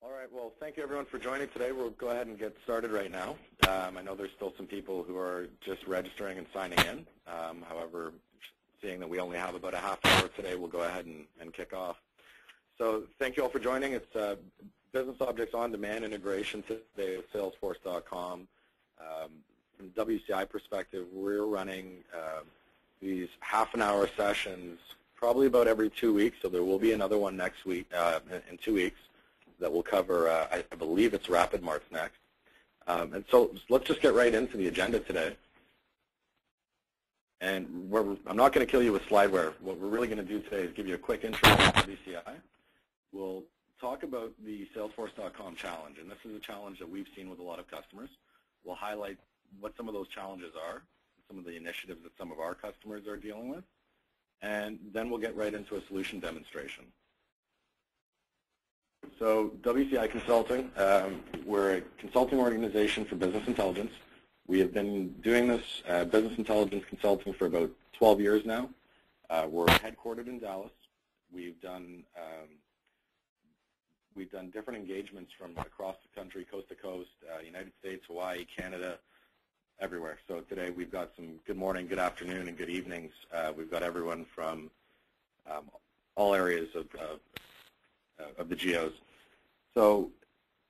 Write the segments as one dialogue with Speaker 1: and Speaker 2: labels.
Speaker 1: All right, well, thank you everyone for joining today. We'll go ahead and get started right now. I know there's still some people who are just registering and signing in. However, seeing that we only have about a half hour today, we'll go ahead and kick off. So thank you all for joining. It's BusinessObjects OnDeman integration today with Salesforce.com. From WCI perspective, we're running these half-an-hour sessions probably about every 2 weeks, so there will be another one next week, in 2 weeks, that will cover, I believe it's Rapid Marts next. And so let's just get right into the agenda today. And I'm not going to kill you with slideware. What we're really going to do today is give you a quick intro to WCI. We'll talk about the Salesforce.com challenge, and this is a challenge that we've seen with a lot of customers. We'll highlight what some of those challenges are, some of the initiatives that some of our customers are dealing with, and then we'll get right into a solution demonstration. So WCI Consulting, we're a consulting organization for business intelligence. We have been doing this business intelligence consulting for about 12 years now. We're headquartered in Dallas. We've done different engagements from across the country, coast to coast, United States, Hawaii, Canada, everywhere. So today we've got some good morning, good afternoon, and good evenings. We've got everyone from all areas of the geos. So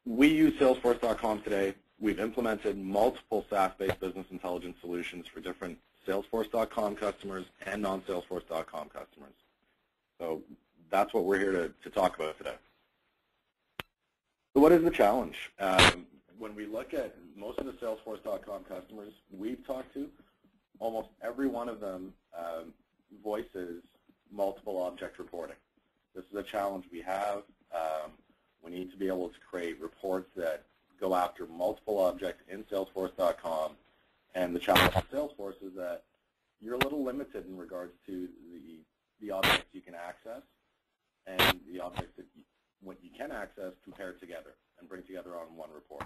Speaker 1: we use Salesforce.com today. We've implemented multiple SaaS-based business intelligence solutions for different Salesforce.com customers and non-Salesforce.com customers. So that's what we're here to talk about today. So what is the challenge? When we look at most of the Salesforce.com customers we've talked to, almost every one of them voices multiple object reporting. This is a challenge we have. We need to be able to create reports that go after multiple objects in Salesforce.com. And the challenge with Salesforce is that you're a little limited in regards to the objects you can access and the objects that what you can access compared together and bring together on one report.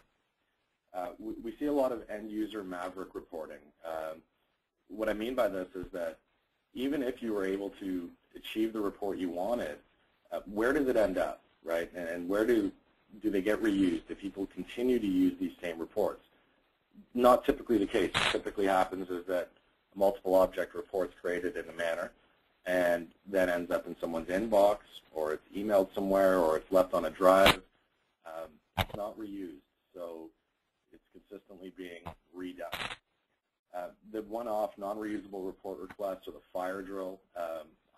Speaker 1: We see a lot of end-user maverick reporting. What I mean by this is that even if you were able to achieve the report you wanted, where does it end up, right? And where do they get reused if people continue to use these same reports? Not typically the case. What typically happens is that multiple object reports created in a manner and then ends up in someone's inbox, or it's emailed somewhere, or it's left on a drive. It's not reused, so it's consistently being redone. The one-off non-reusable report requests, or the fire drill,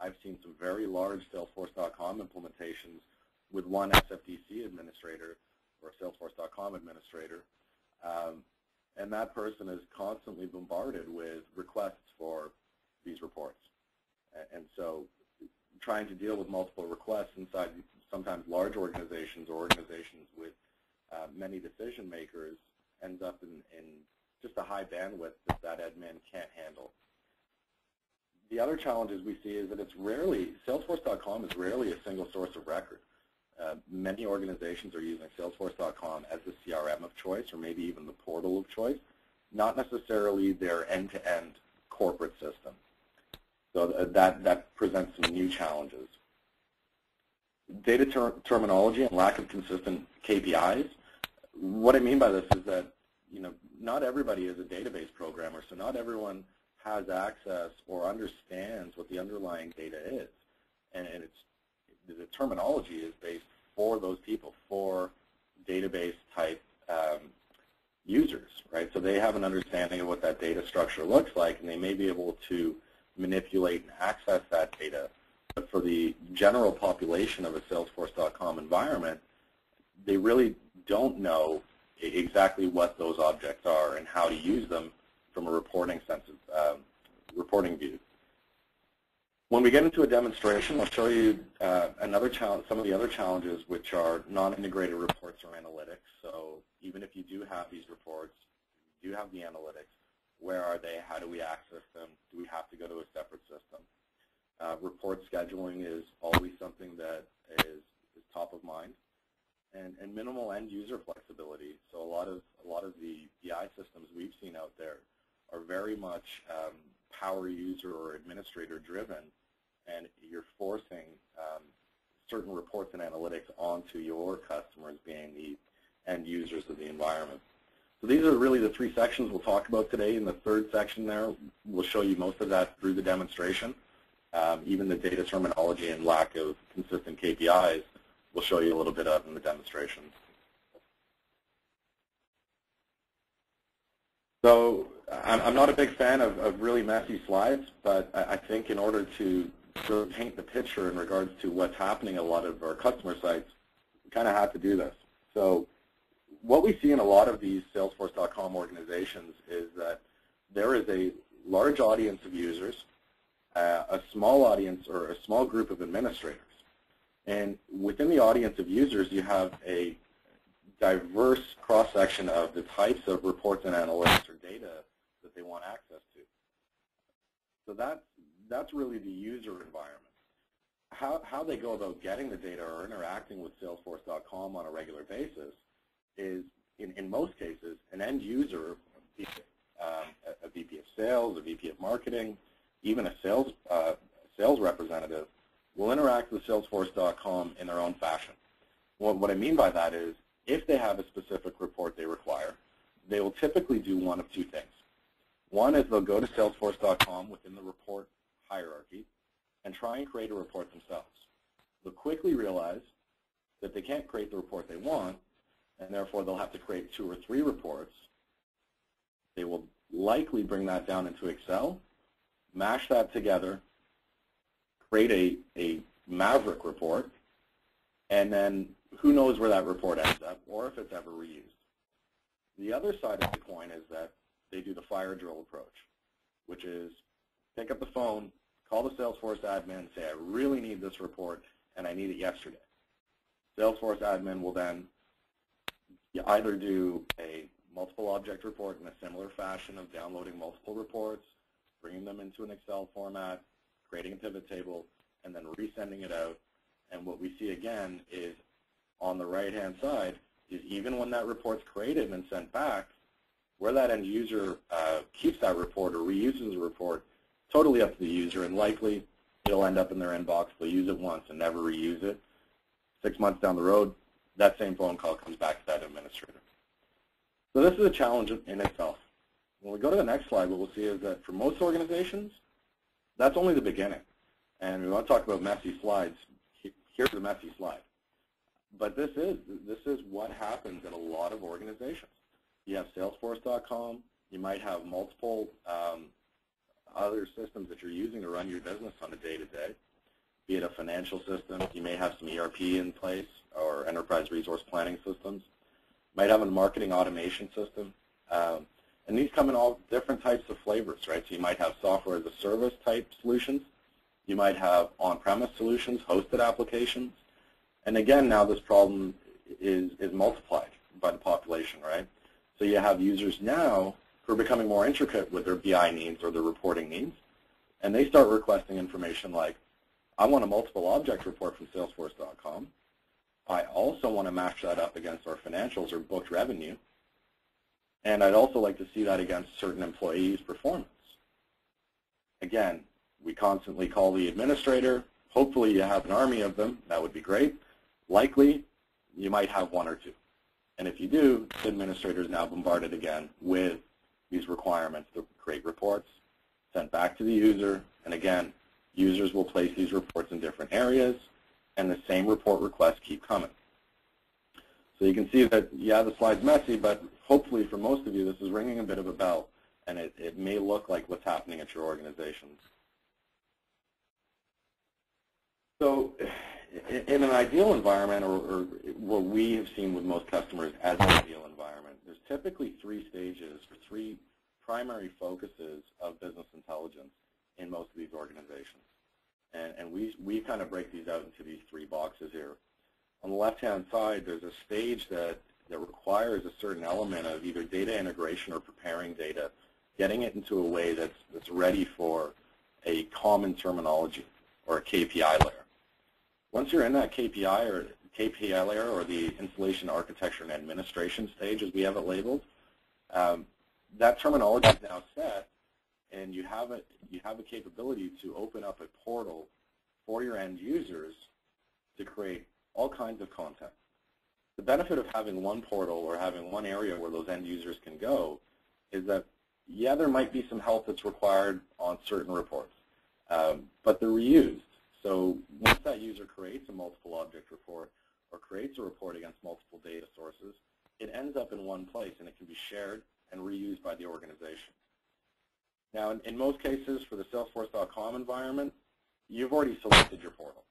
Speaker 1: I've seen some very large Salesforce.com implementations with one SFDC administrator or Salesforce.com administrator, and that person is constantly bombarded with requests for these reports. And so trying to deal with multiple requests inside sometimes large organizations or organizations with many decision makers ends up in just a high bandwidth that admin can't handle. The other challenges we see is that it's rarely, Salesforce.com is rarely a single source of record. Many organizations are using Salesforce.com as the CRM of choice, or maybe even the portal of choice, not necessarily their end-to-end corporate system. So that presents some new challenges. Data terminology and lack of consistent KPIs. What I mean by this is that, you know, not everybody is a database programmer, so not everyone has access or understands what the underlying data is. And the terminology is based for those people, for database type users, right? So they have an understanding of what that data structure looks like, and they may be able to manipulate and access that data. But for the general population of a Salesforce.com environment, they really don't know exactly what those objects are and how to use them from a reporting reporting view. When we get into a demonstration, I'll show you some of the other challenges, which are non-integrated reports or analytics. So even if you do have these reports, you do have the analytics, where are they? How do we access them? Do we have to go to a separate system? Report scheduling is always something that is top of mind, and minimal end user flexibility. So a lot of the BI systems we've seen out there are very much power user or administrator driven, and you're forcing certain reports and analytics onto your customers, being the end users of the environment. So these are really the three sections we'll talk about today. In the third section there, we'll show you most of that through the demonstration. Even the data terminology and lack of consistent KPIs, we'll show you a little bit of in the demonstration. So I'm not a big fan of really messy slides, but I think in order to sort of paint the picture in regards to what's happening at a lot of our customer sites, we kind of have to do this. So what we see in a lot of these Salesforce.com organizations is that there is a large audience of users, a small audience or a small group of administrators. And within the audience of users, you have a diverse cross-section of the types of reports and analytics or data that they want access to. So that's really the user environment. How they go about getting the data or interacting with Salesforce.com on a regular basis is, in most cases, an end user, a VP of sales, a VP of marketing, even a sales representative will interact with Salesforce.com in their own fashion. What I mean by that is, if they have a specific report they require, they will typically do one of two things. One is they'll go to Salesforce.com within the report hierarchy and try and create a report themselves. They'll quickly realize that they can't create the report they want, and therefore they'll have to create 2 or 3 reports. They will likely bring that down into Excel, mash that together, create a maverick report, and then who knows where that report ends up or if it's ever reused. The other side of the coin is that they do the fire drill approach, which is pick up the phone, call the Salesforce admin, say, I really need this report and I need it yesterday. Salesforce admin will then either do a multiple object report in a similar fashion of downloading multiple reports, bringing them into an Excel format, creating a pivot table, and then resending it out. And what we see again is on the right-hand side is even when that report's created and sent back, where that end user keeps that report or reuses the report, totally up to the user, and likely it'll end up in their inbox. They'll use it once and never reuse it. 6 months down the road, that same phone call comes back to that administrator. So this is a challenge in itself. When we go to the next slide, what we'll see is that for most organizations, that's only the beginning. And we want to talk about messy slides. Here's the messy slide. But this is what happens in a lot of organizations. You have Salesforce.com. You might have multiple other systems that you're using to run your business on a day-to-day, be it a financial system. You may have some ERP in place or enterprise resource planning systems. You might have a marketing automation system. And these come in all different types of flavors, right? So you might have software as a service type solutions. You might have on-premise solutions, hosted applications. And again, now this problem is multiplied by the population, right? So you have users now who are becoming more intricate with their BI needs or their reporting needs, and they start requesting information like, I want a multiple object report from Salesforce.com. I also want to match that up against our financials or booked revenue, and I'd also like to see that against certain employees' performance. Again, we constantly call the administrator. Hopefully you have an army of them. That would be great. Likely, you might have 1 or 2. And if you do, the administrator is now bombarded again with these requirements to create reports, sent back to the user. And again, users will place these reports in different areas, and the same report requests keep coming. So you can see that, yeah, the slide's messy, but hopefully for most of you, this is ringing a bit of a bell, and it may look like what's happening at your organizations. So in an ideal environment, or what we have seen with most customers as an ideal environment, there's typically 3 stages or 3 primary focuses of business intelligence in most of these organizations. And we kind of break these out into these 3 boxes here. On the left-hand side, there's a stage that requires a certain element of either data integration or preparing data, getting it into a way that's ready for a common terminology or a KPI layer. Once you're in that KPI layer or the installation, architecture, and administration stage, as we have it labeled, that terminology is now set, and you have a capability to open up a portal for your end users to create all kinds of content. The benefit of having one portal or having one area where those end users can go is that, yeah, there might be some help that's required on certain reports, but they're reused. So once that user creates a multiple object report or creates a report against multiple data sources, it ends up in one place and it can be shared and reused by the organization. Now, in most cases, for the Salesforce.com environment, you've already selected your portal,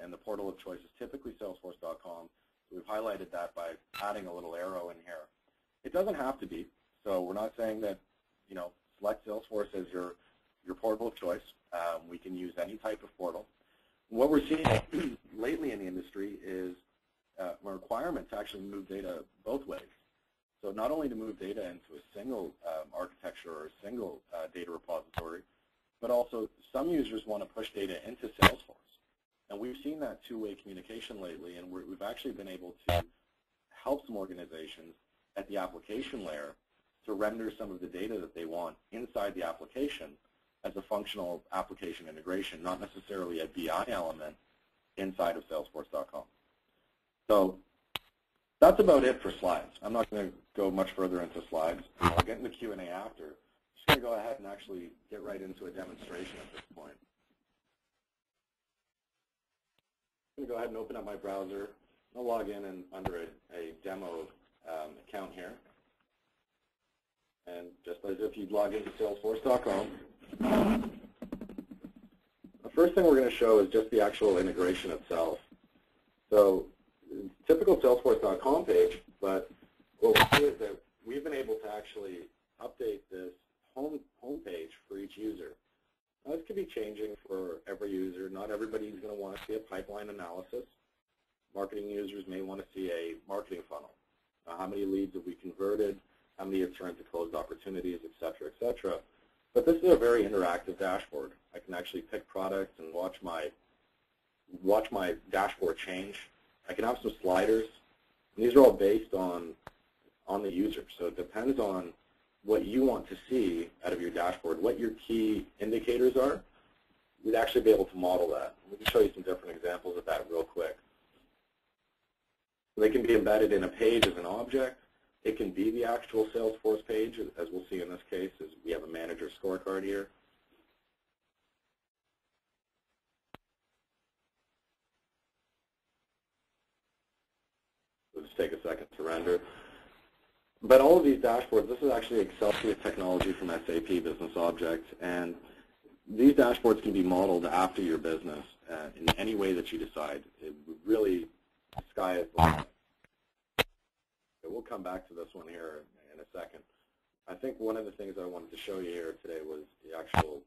Speaker 1: and the portal of choice is typically Salesforce.com. We've highlighted that by adding a little arrow in here. It doesn't have to be, so we're not saying that, select Salesforce as your portal of choice. We can use any type of portal. What we're seeing lately in the industry is a requirement to actually move data both ways. So not only to move data into a single architecture or a single data repository, but also some users want to push data into Salesforce. And we've seen that two-way communication lately, and we've actually been able to help some organizations at the application layer to render some of the data that they want inside the application as a functional application integration, not necessarily a BI element inside of Salesforce.com. So that's about it for slides. I'm not going to go much further into slides. I'll get into Q&A after. I'm just going to go ahead and actually get right into a demonstration at this point. I'm going to go ahead and open up my browser. I'll log in and under a demo account here. And just as if you'd log into Salesforce.com, the first thing we're going to show is just the actual integration itself. So typical Salesforce.com page, but what we do is that we've been able to actually update this home page for each user. Now, this could be changing for every user. Not everybody's going to want to see a pipeline analysis. Marketing users may want to see a marketing funnel. How many leads have we converted? How many have turned to closed opportunities, et cetera, et cetera. But this is a very interactive dashboard. I can actually pick products and watch my dashboard change. I can have some sliders. And these are all based on the user. So it depends on what you want to see out of your dashboard, what your key indicators are. We'd actually be able to model that. We can show you some different examples of that real quick. So they can be embedded in a page as an object. It can be the actual Salesforce page, as we'll see in this case, as we have a manager scorecard here. We'll just take a second to render. But all of these dashboards, this is actually Excelsior technology from SAP BusinessObjects, and these dashboards can be modeled after your business in any way that you decide. It really, sky is the limit. We'll come back to this one here in a second. I think one of the things I wanted to show you here today was the actual,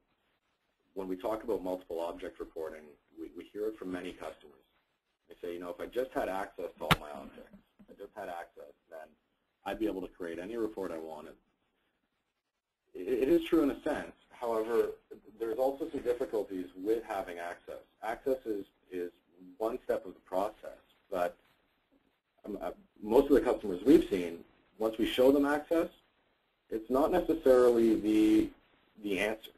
Speaker 1: when we talk about multiple object reporting, we hear it from many customers. They say, if I just had access to all my objects, I just had access, then I'd be able to create any report I wanted. It is true in a sense. However, there's also some difficulties with having access. Access is one step of the process, but most of the customers we've seen, once we show them access, it's not necessarily the answer.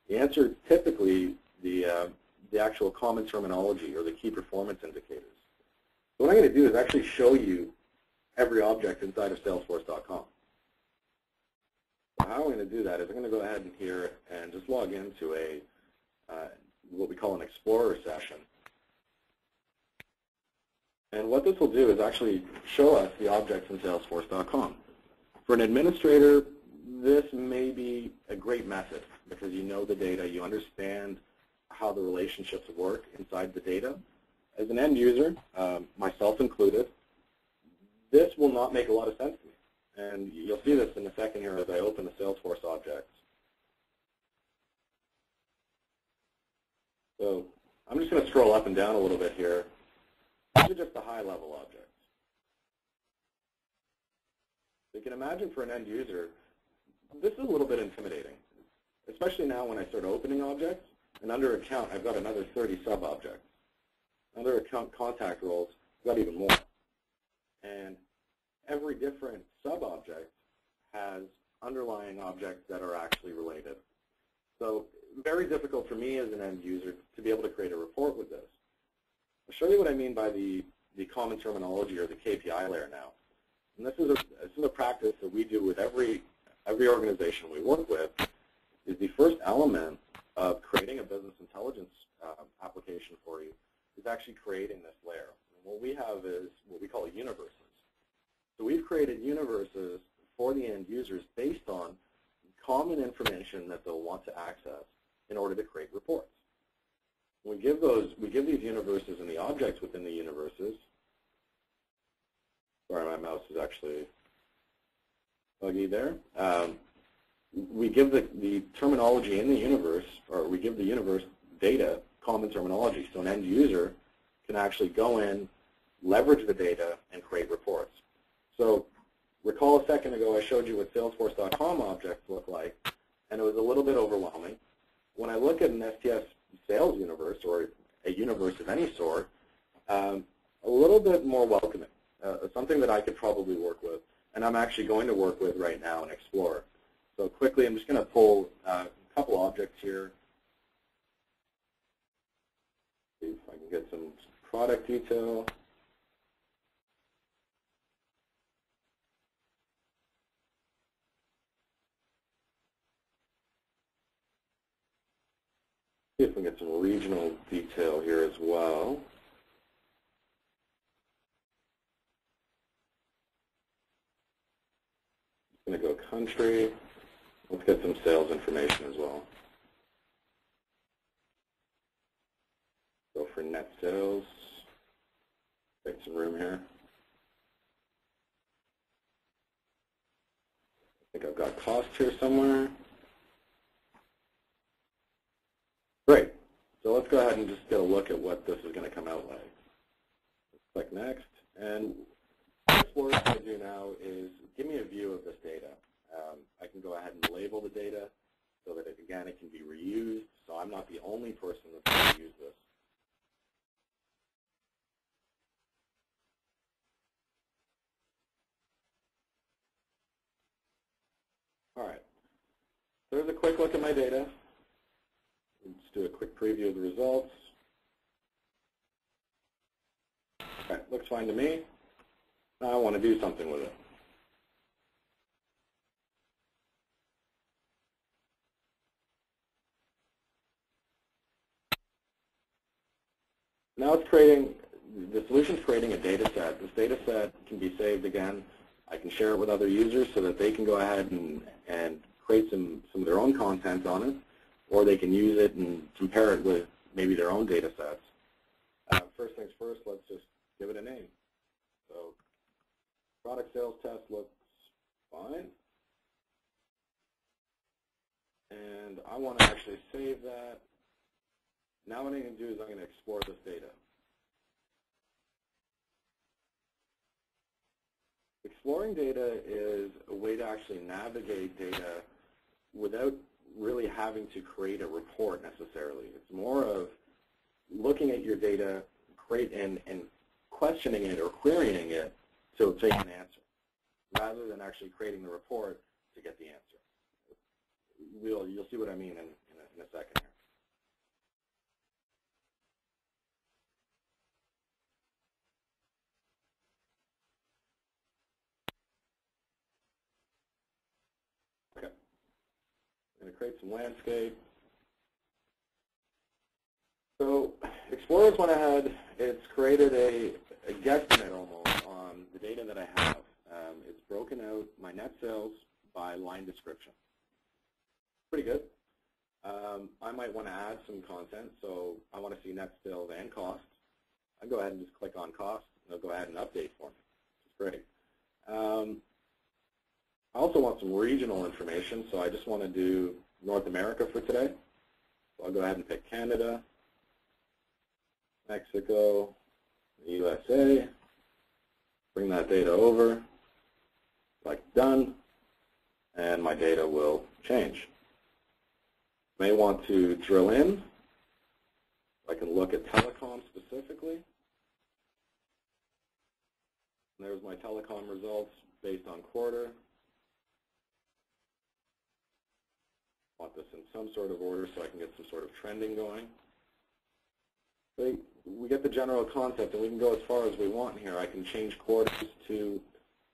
Speaker 1: The answer is typically the actual common terminology or the key performance indicators. So what I'm going to do is actually show you every object inside of Salesforce.com. How I'm going to do that is I'm going to go ahead and here and just log into a what we call an Explorer session. And what this will do is actually show us the objects in Salesforce.com. For an administrator, this may be a great method because you know the data, you understand how the relationships work inside the data. As an end user, myself included, this will not make a lot of sense to me. And you'll see this in a second here as I open the Salesforce objects. So I'm just going to scroll up and down a little bit here. These are just the high-level objects. So you can imagine for an end user, this is a little bit intimidating, especially now when I start opening objects. And under account, I've got another 30 sub-objects. Under account contact roles, I've got even more. And every different sub-object has underlying objects that are actually related. So very difficult for me as an end user to be able to create a report with this. I'll show you what I mean by the common terminology or the KPI layer now. And this is a practice that we do with every organization we work with. Is the first element of creating a business intelligence application for you is actually creating this layer. And what we have is what we call universes. So we've created universes for the end users based on common information that they'll want to access in order to create reports. We give these universes and the objects within the universes. Sorry, my mouse is actually buggy there. We give the terminology in the universe, or we give the universe data common terminology, so an end user can actually go in, leverage the data, and create reports. So recall a second ago I showed you what Salesforce.com objects look like, and it was a little bit overwhelming. When I look at an STS sales universe, or a universe of any sort, a little bit more welcoming, something that I could probably work with, and I'm actually going to work with right now and explore. So quickly, I'm just going to pull a couple objects here. See if I can get some product detail. See if we can get some regional detail here as well. I'm going to go country. Let's get some sales information as well. Go for net sales. Take some room here. I think I've got cost here somewhere. Great. So let's go ahead and just get a look at what this is going to come out like. Let's click next. And what it's going to do now is give me a view of this data. I can go ahead and label the data so that, again, it can be reused. So I'm not the only person that's going to use this. All right. There's a quick look at my data. Let's do a quick preview of the results. All right, looks fine to me. Now I want to do something with it. Now it's creating, the solution's creating a data set. This data set can be saved again. I can share it with other users so that they can go ahead and create some of their own content on it, or they can use it and compare it with maybe their own data sets. First things first, let's just give it a name. So product sales test looks fine. And I want to actually save that. Now what I'm going to do is I'm going to explore this data. Exploring data is a way to actually navigate data without really having to create a report necessarily. It's more of looking at your data, and questioning it or querying it to obtain an answer, rather than actually creating the report to get the answer. You'll see what I mean in a second here. Okay. I'm going to create some landscape. So Explorer's went ahead, it's created a guesstimate almost on the data that I have. It's broken out my net sales by line description. Pretty good. I might want to add some content, so I want to see net sales and cost. I go ahead and just click on cost, and it'll go ahead and update for me, which is great. I also want some regional information, so I just want to do North America for today. So I'll go ahead and pick Canada, Mexico, USA, bring that data over, like done, and my data will change. May want to drill in. I can look at telecom specifically. And there's my telecom results based on quarter. I want this in some sort of order so I can get some sort of trending going. So we get the general concept, and we can go as far as we want here. I can change quarters to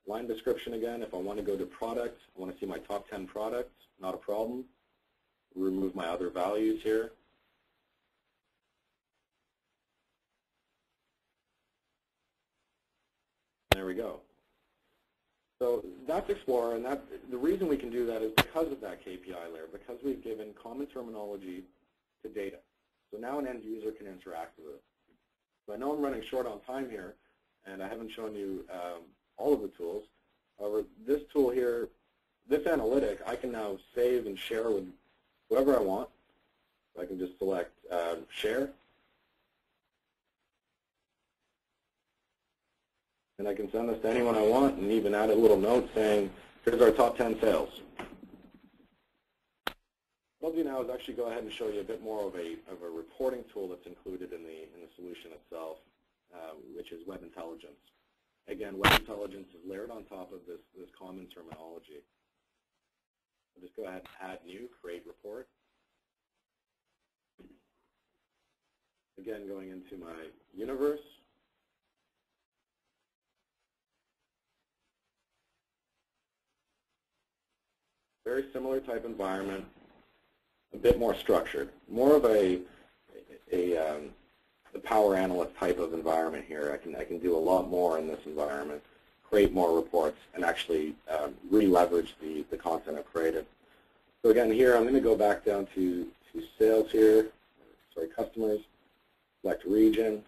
Speaker 1: line description again. If I want to go to products, I want to see my top 10 products, not a problem. Remove my other values here. There we go. So that's Explorer, and the reason we can do that is because of that KPI layer, because we've given common terminology to data. So now an end user can interact with it. So I know I'm running short on time here, and I haven't shown you all of the tools. However, this tool here, this analytic, I can now save and share with whoever I want. So I can just select share. And I can send this to anyone I want and even add a little note saying, here's our top 10 sales. What I'll do now is actually go ahead and show you a bit more of a reporting tool that's included in the solution itself, which is web intelligence. Again, web intelligence is layered on top of this common terminology. I'll just go ahead and add new, create report. Again, going into my universe. Very similar type environment, a bit more structured, more of a power analyst type of environment here. I can do a lot more in this environment, create more reports, and actually re-leverage the content I've created. So again, here I'm going to go back down to sales here, sorry, customers, select region.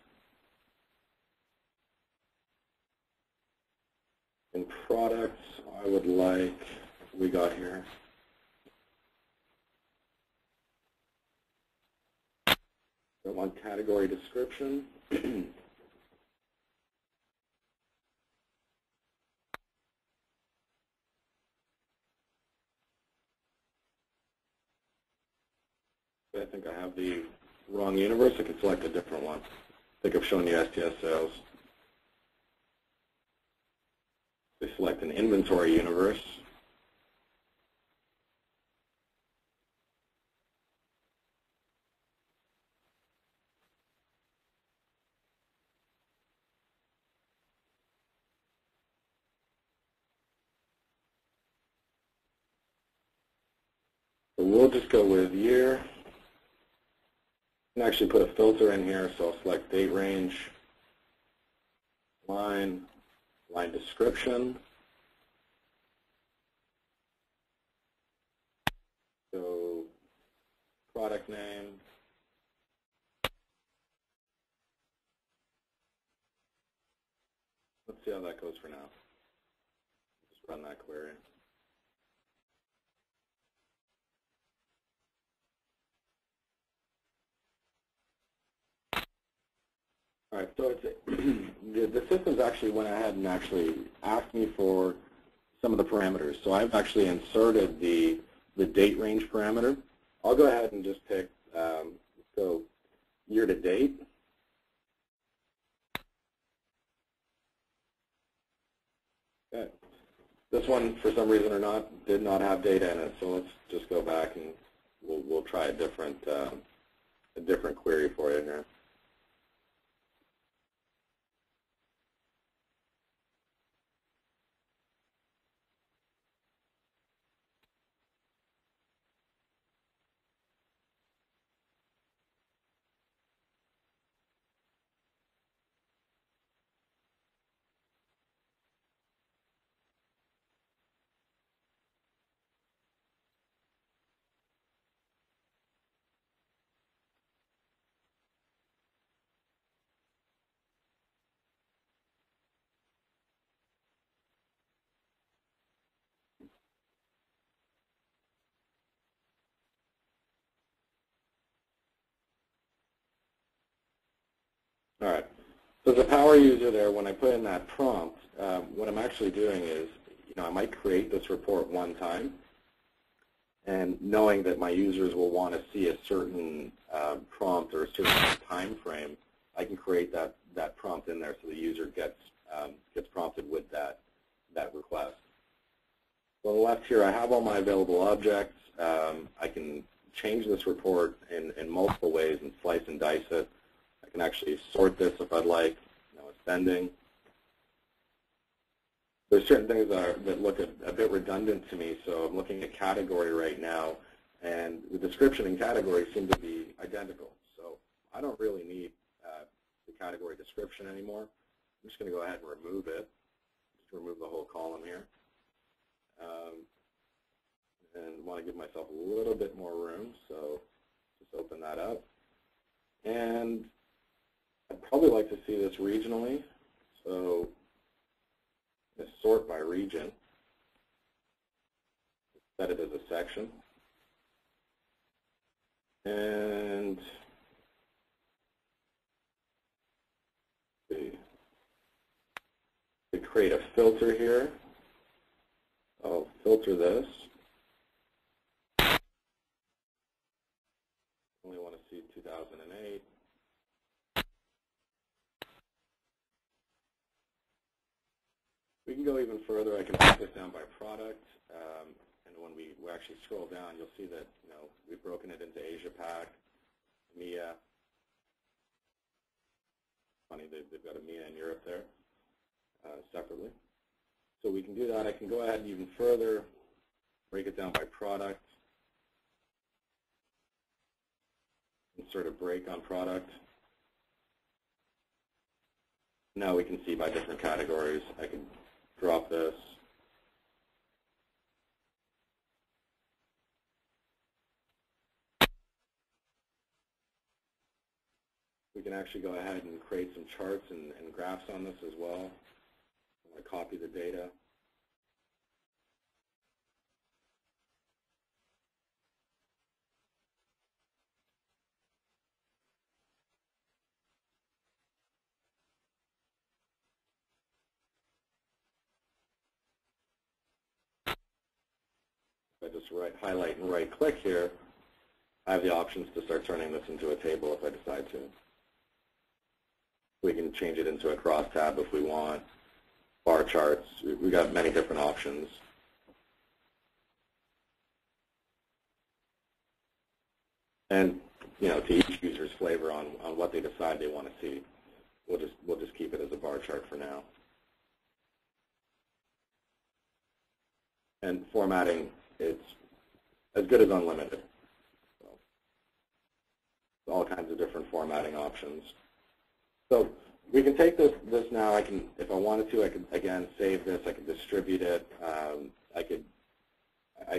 Speaker 1: In products, I would like, we got here. I want category description. I think I have the wrong universe. I could select a different one. I think I've shown you STS sales. We select an inventory universe. So we'll just go with year. I can actually put a filter in here, so I'll select date range, line description. So product name. Let's see how that goes for now. Just run that query. All right, so it's the system's actually went ahead and actually asked me for some of the parameters. So I've actually inserted the date range parameter. I'll go ahead and just pick so year to date. Okay. This one, for some reason or not, did not have data in it. So let's just go back and we'll try a different query for you here. All right. So as a power user there, when I put in that prompt, what I'm actually doing is, I might create this report one time, and knowing that my users will want to see a certain prompt or a certain time frame, I can create that prompt in there so the user gets prompted with that request. So on the left here, I have all my available objects. I can change this report in multiple ways and slice and dice it. I can actually sort this if I'd like, ascending. There's certain things that look a bit redundant to me, so I'm looking at category right now, and the description and category seem to be identical. So I don't really need the category description anymore. I'm just going to go ahead and remove it, just remove the whole column here. And want to give myself a little bit more room, so just open that up. And I'd probably like to see this regionally, so let's sort by region, set it as a section, and to create a filter here. I'll filter this. Only want to see 2008. We can go even further. I can break this down by product, and when we actually scroll down, you'll see that we've broken it into Asia Pac, EMEA. Funny, they've got EMEA and Europe there separately. So we can do that. I can go ahead and even further break it down by product, insert a break on product. Now we can see by different categories. I can drop this. We can actually go ahead and create some charts and graphs on this as well. I'm going to copy the data. If I just highlight and right-click here, I have the options to start turning this into a table if I decide to. We can change it into a crosstab if we want, bar charts. We've got many different options. And to each user's flavor on what they decide they want to see, we'll just keep it as a bar chart for now. And formatting, it's as good as unlimited. So all kinds of different formatting options. So we can take this now. I can, if I wanted to, I could again save this. I could distribute it. I could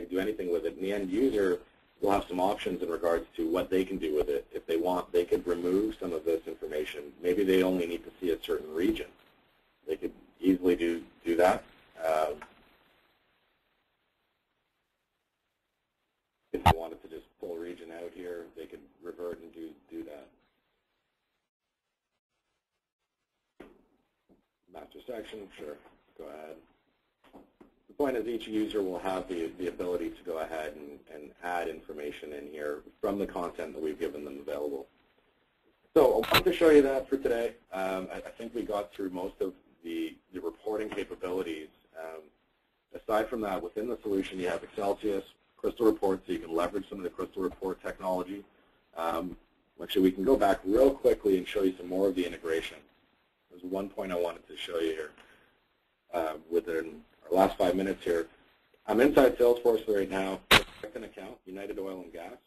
Speaker 1: do anything with it. And the end user will have some options in regards to what they can do with it. If they want, they could remove some of this information. Maybe they only need to see a certain region. They could easily do that. If they wanted to just pull a region out here, they could revert and do that. Master section, sure, go ahead. The point is each user will have the ability to go ahead and add information in here from the content that we've given them available. So I wanted to show you that for today. I think we got through most of the reporting capabilities. Aside from that, within the solution you have Excelsius, Crystal Report, so you can leverage some of the Crystal Report technology. Actually, we can go back real quickly and show you some more of the integration. There's one point I wanted to show you here within our last 5 minutes here. I'm inside Salesforce right now. Select an account, United Oil and Gas.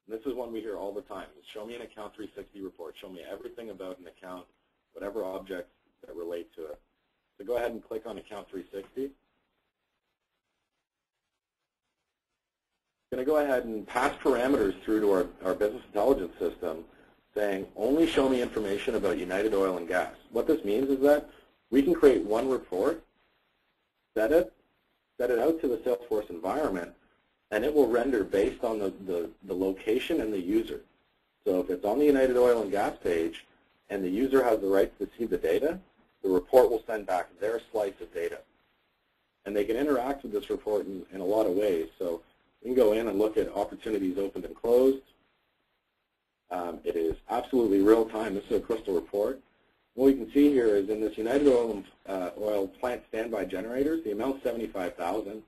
Speaker 1: This is one we hear all the time. Show me an Account 360 report. Show me everything about an account, whatever objects that relate to it. So go ahead and click on Account 360. I'm going to go ahead and pass parameters through to our business intelligence system saying, only show me information about United Oil and Gas. What this means is that we can create one report, set it out to the Salesforce environment, and it will render based on the location and the user. So if it's on the United Oil and Gas page and the user has the rights to see the data, the report will send back their slice of data. And they can interact with this report in a lot of ways. So we can go in and look at opportunities opened and closed. It is absolutely real time. This is a Crystal report. What we can see here is in this United Oil plant standby generators, the amount's 75,000. I'm going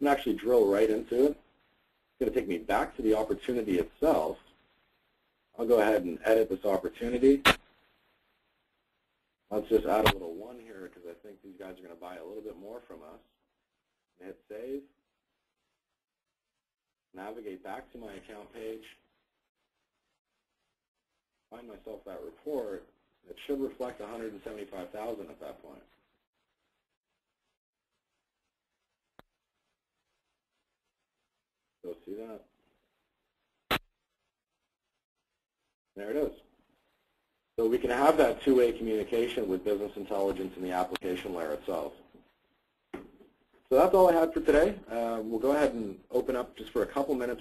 Speaker 1: to actually drill right into it. It's going to take me back to the opportunity itself. I'll go ahead and edit this opportunity. Let's just add a little 1 here because I think these guys are going to buy a little bit more from us. Hit save. Navigate back to my account page. Find myself that report. It should reflect 175,000 at that point. Go see that. There it is. So we can have that two-way communication with business intelligence in the application layer itself. So that's all I had for today. We'll go ahead and open up just for a couple minutes